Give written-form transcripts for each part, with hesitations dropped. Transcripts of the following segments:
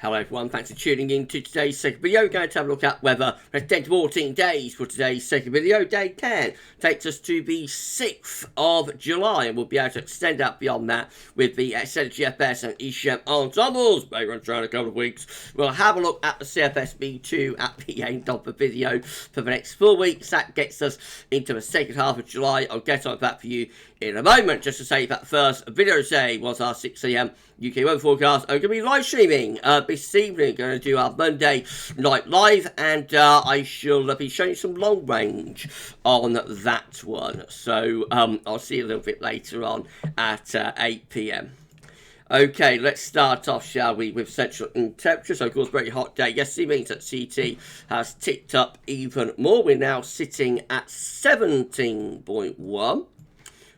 Hello everyone, thanks for tuning in to today's second video. We're going to have a look at weather for 10 to 14 days for today's second video. Day 10 takes us to the 6th of July, and we'll be able to extend out beyond that with the extended GFS and GFS Ensembles. Maybe run around a couple of weeks. We'll have a look at the CFS B2 at the end of the video for the next 4 weeks. That gets us into the second half of July. I'll get on that for you in a moment. Just to say that the first video today was our 6 AM UK weather forecast. I'm going to be live streaming this evening. Going to do our Monday night live, and I shall be showing you some long range on that one. So I'll see you a little bit later on at 8 PM. Okay, let's start off, shall we, with central temperature. So, of course, very hot day. Yesterday means that CT has ticked up even more. We're now sitting at 17.1.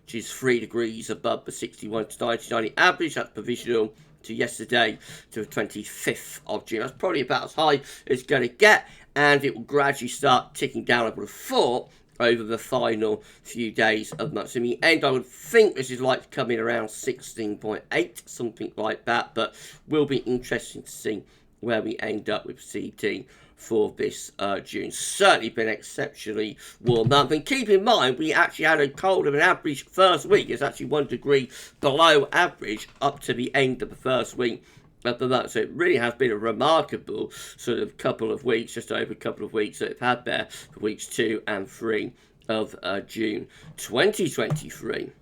which is 3 degrees above the 61 to 90 average. That's provisional to yesterday, to the 25th of June. That's probably about as high as it's going to get, and it will gradually start ticking down, I would have thought, over the final few days of the month. So in the end, I would think this is like to come in around 16.8, something like that, but will be interesting to see where we end up with CT for this June. Certainly been exceptionally warm month, and keep in mind we actually had a colder than average first week. It's actually 1 degree below average up to the end of the first week of the month. So it really has been a remarkable sort of couple of weeks, just over a couple of weeks that we've had there for weeks 2 and 3 of June 2023.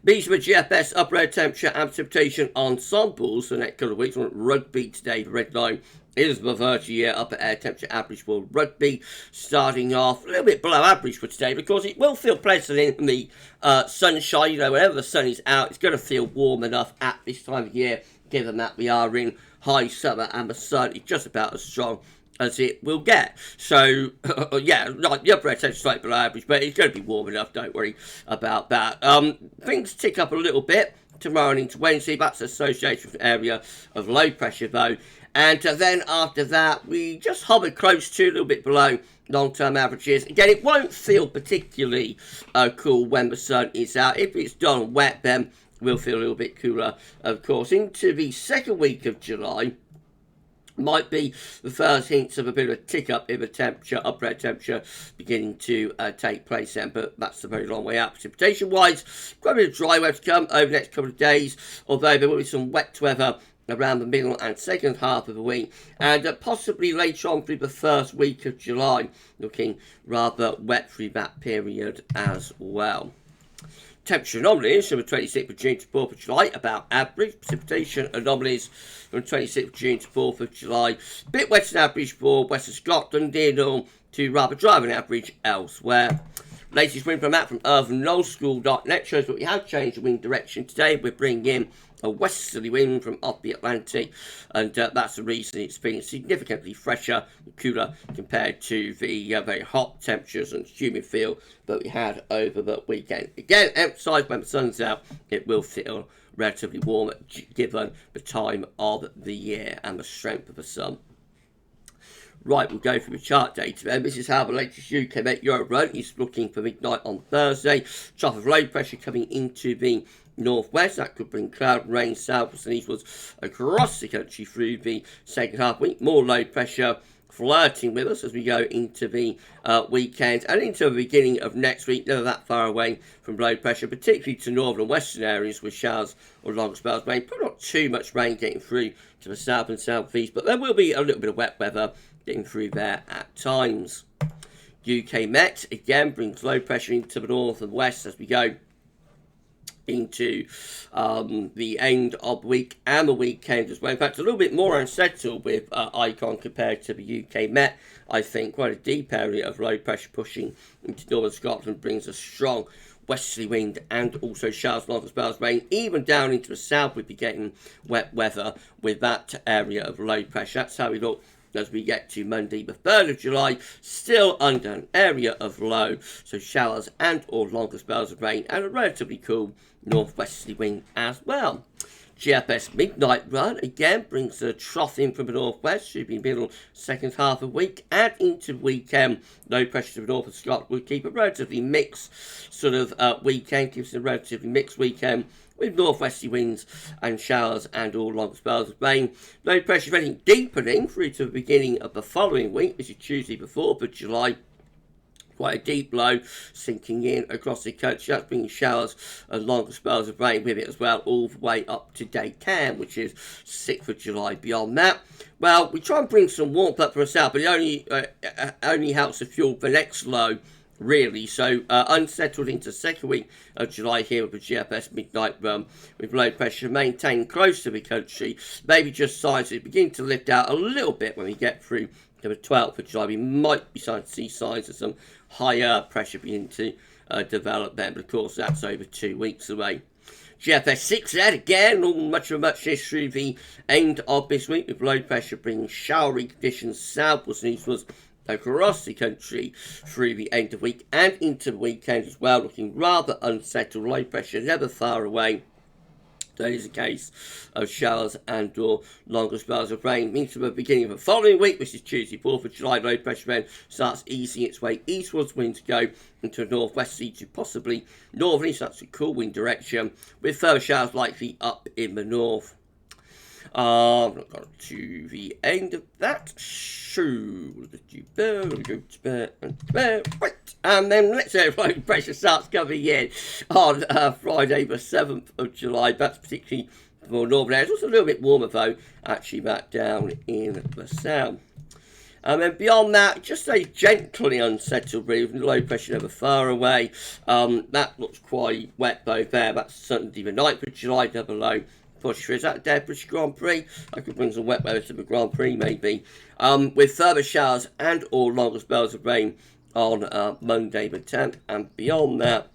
These were GFS upper air temperature and precipitation ensembles for the next couple of weeks. On rugby today, the red line is the 30-year upper air temperature average for rugby, starting off a little bit below average for today, because it will feel pleasant in the sunshine. You know, whenever the sun is out, it's going to feel warm enough at this time of year, given that we are in high summer and the sun is just about as strong as it will get. So, yeah, like the upper air temperature slightly below average, but it's going to be warm enough, don't worry about that. Things tick up a little bit tomorrow and into Wednesday. That's associated with an area of low pressure, though. And then after that, we just hover close to a little bit below long-term averages. Again, it won't feel particularly cool when the sun is out. If it's done wet, then we'll feel a little bit cooler, of course. Into the second week of July might be the first hints of a bit of a tick up in the temperature, upper air temperature beginning to take place then, but that's a very long way out. Precipitation wise, quite a bit of dry weather to come over the next couple of days, although there will be some wet weather around the middle and second half of the week, and possibly later on through the first week of July, looking rather wet through that period as well. Temperature anomalies from the 26th of June to 4th of July, about average. Precipitation anomalies from the 26th of June to 4th of July, bit wetter than average for Western Scotland, near normal to rather dry than average elsewhere. Latest Windflow Map from earthandoldskool.net shows that we have changed the wind direction today. We're bringing in a westerly wind from off the Atlantic, and that's the reason it's been significantly fresher and cooler compared to the very hot temperatures and humid feel that we had over the weekend. Again, emphasise when the sun's out, it will feel relatively warm given the time of the year and the strength of the sun. Right, we'll go through the chart data then. This is how the latest UK Met Euro run is looking for midnight on Thursday. Trough of low pressure coming into the northwest. That could bring cloud and rain southwards and eastwards across the country through the second half week. More low pressure flirting with us as we go into the weekend and into the beginning of next week. Never that far away from low pressure, particularly to northern and western areas with showers or long spells of rain. Probably not too much rain getting through to the south and southeast, but there will be a little bit of wet weather getting through there at times. UK Met again brings low pressure into the north and west as we go into the end of the week and the weekend as well. In fact, a little bit more unsettled with Icon compared to the UK Met. I think quite a deep area of low pressure pushing into northern Scotland brings a strong westerly wind and also showers, long spells of rain. Even down into the south, we'd be getting wet weather with that area of low pressure. That's how we look as we get to Monday the 3rd of July, still under an area of low, so showers and or longer spells of rain and a relatively cool northwesterly wind as well. GFS midnight run again brings the trough in from the northwest, should be middle second half of the week and into the weekend. Low pressure to the north of Scotland will keep a relatively mixed sort of weekend, gives us a relatively mixed weekend with northwesterly winds and showers and all long spells of rain. Low pressure trending deepening through to the beginning of the following week, which is Tuesday the 4th of July. Quite a deep low sinking in across the country. That's bringing showers and longer spells of rain with it as well, all the way up to day 10, which is 6th of July. Beyond that, well, we try and bring some warmth up for us out, but it only helps to fuel the next low, really. So unsettled into the second week of July here with the GFS midnight run, with low pressure maintained close to the country. Maybe just signs it begin to lift out a little bit when we get through to the 12th of July. We might be starting to see signs of some higher pressure begin to develop then, but of course that's over 2 weeks away. GFS 6Z again, all much of muchness through the end of this week, with low pressure bringing showery conditions southwards and eastwards across the country through the end of the week and into the weekend as well, looking rather unsettled. Low pressure never far away. That is a case of showers and or longer spells of rain. Means to the beginning of the following week, which is Tuesday, 4th of July, low pressure then starts easing its way eastwards. Winds go into a northwesterly to possibly northerly, so that's a cool wind direction, with further showers likely up in the north. I've not got to the end of that. And then let's say low pressure starts coming in on Friday the 7th of July. That's particularly for more northern areas. Also a little bit warmer though, actually back down in the south. And then beyond that, just a gently unsettled breeze, low pressure never far away. That looks quite wet though there. That's Sunday the 9th of July, double low. Push for, is that there British Grand Prix? I could bring some wet weather to the Grand Prix maybe. With further showers and or longer spells of rain on Monday the 10th. And beyond that,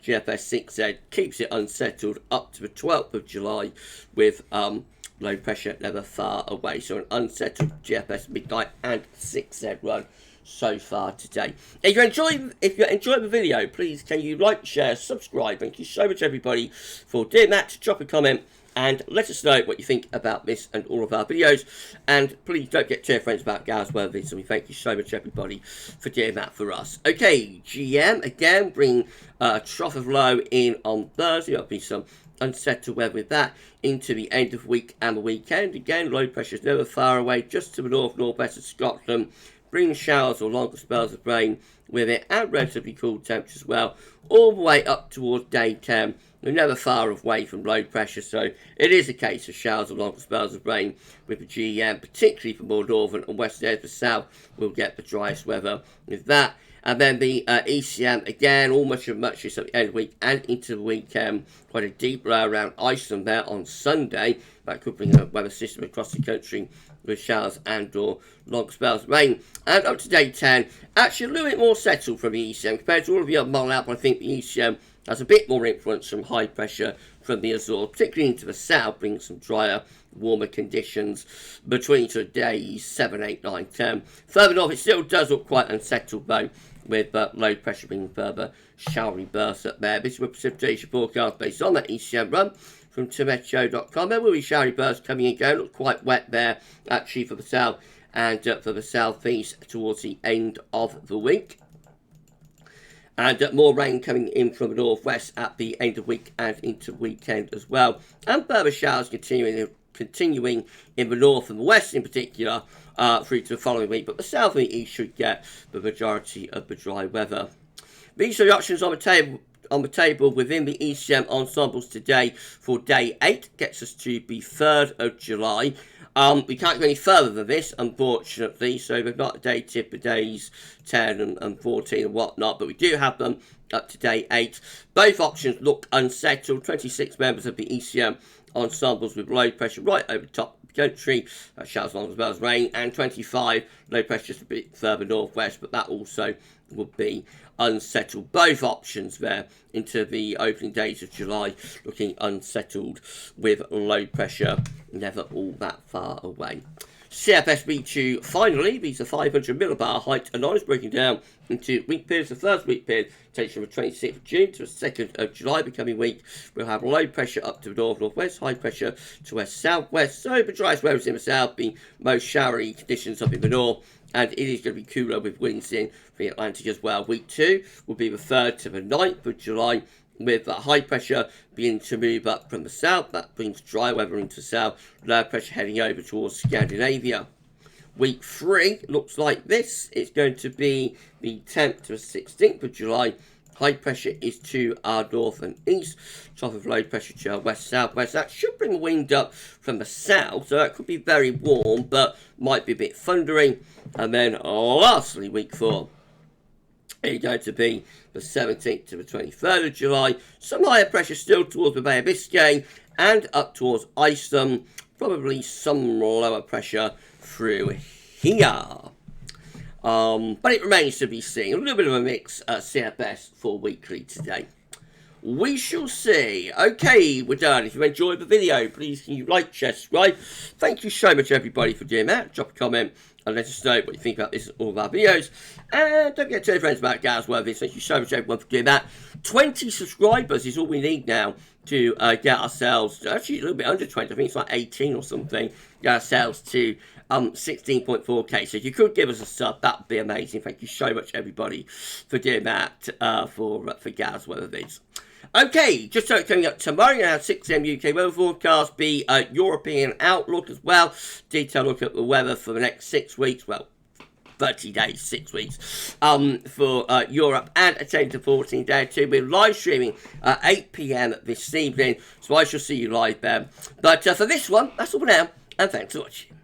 GFS 6Z keeps it unsettled up to the 12th of July with low pressure never far away. So an unsettled GFS midnight and 6Z run so far today. If you're enjoying the video, please can you like, share, subscribe. Thank you so much everybody for doing that. Drop a comment and let us know what you think about this and all of our videos. And please don't forget to tell your friends about GavsWeatherVids. And we thank you so much, everybody, for doing that for us. Okay, GM, again, bring a trough of low in on Thursday. There'll be some unsettled weather with that into the end of the week and the weekend. Again, low pressure is never far away, just to the northwest of Scotland. Bring showers or longer spells of rain with it, and relatively cool temps as well, all the way up towards day 10. We're never far away from low pressure, so it is a case of showers or longer spells of rain with the GEM, particularly for more northern and western areas. The south will get the driest weather with that. And then the ECM, again, all much at the end of the week and into the weekend. Quite a deep low around Iceland there on Sunday. That could bring a weather system across the country with showers and or long spells of rain. And up to day 10, actually a little bit more settled from the ECM compared to all of the other model out. I think the ECM has a bit more influence from high pressure from the Azores, particularly into the south, bringing some drier, warmer conditions between days 7, 8, 9, 10. Further north, it still does look quite unsettled though, with low pressure bringing further showery bursts up there. This is a precipitation forecast based on that ECM run from Temp.com. There will be showery bursts coming and going. Look quite wet there, actually, for the south and for the southeast towards the end of the week. And more rain coming in from the northwest at the end of the week and into the weekend as well. And further showers continuing in the north and the west in particular through to the following week. But the south and the east should get the majority of the dry weather. These are the options on the table within the ECM ensembles today for day 8. Gets us to the 3rd of July. We can't go any further than this, unfortunately, so we've not updated for days 10 and 14 and whatnot, but we do have them up to day 8. Both options look unsettled. 26 members of the ECM ensembles with low pressure right over the top of the country, showers long as well as rain, and 25 low pressure just a bit further northwest, but that also would be unsettled. Both options there into the opening days of July looking unsettled with low pressure never all that far away. CFS B2 finally, these are 500 millibar height anomalies breaking down into week periods. The first week period takes from the 26th of June to the 2nd of July. Becoming week, we'll have low pressure up to the north-northwest, high pressure to west-southwest. So the driest weather is in the south, being most showery conditions up in the north. And it is going to be cooler with winds in the Atlantic as well. Week 2 will be the 3rd to the 9th of July. with high pressure beginning to move up from the south. That brings dry weather into the south, low pressure heading over towards Scandinavia. Week 3 looks like this. It's going to be the 10th to the 16th of July. High pressure is to our north and east. Top of low pressure to our west, southwest. That should bring wind up from the south, so that could be very warm, but might be a bit thundering. And then lastly, week 4. It's going to be the 17th to the 23rd of July. Some higher pressure still towards the Bay of Biscay and up towards Iceland. Probably some lower pressure through here. But it remains to be seen. A little bit of a mix at CFS for weekly today. We shall see. Okay, we're done. If you enjoyed the video, please can you like, share, subscribe. Thank you so much, everybody, for doing that. Drop a comment and let us know what you think about this, all of our videos. And don't forget to tell your friends about GavsWeatherVids. Thank you so much, everyone, for doing that. 20 subscribers is all we need now to get ourselves, actually a little bit under 20, I think it's like 18 or something, get ourselves to 16.4k. So if you could give us a sub, that would be amazing. Thank you so much, everybody, for doing that for GavsWeatherVids. Okay, just so it's coming up tomorrow, you have 6 AM UK weather forecast, be a European outlook as well. Detailed look at the weather for the next 6 weeks, well, 30 days, 6 weeks, for Europe, and a 10 to 14 day too. We're live streaming at 8 PM this evening, so I shall see you live there. But for this one, that's all for now, and thanks for watching.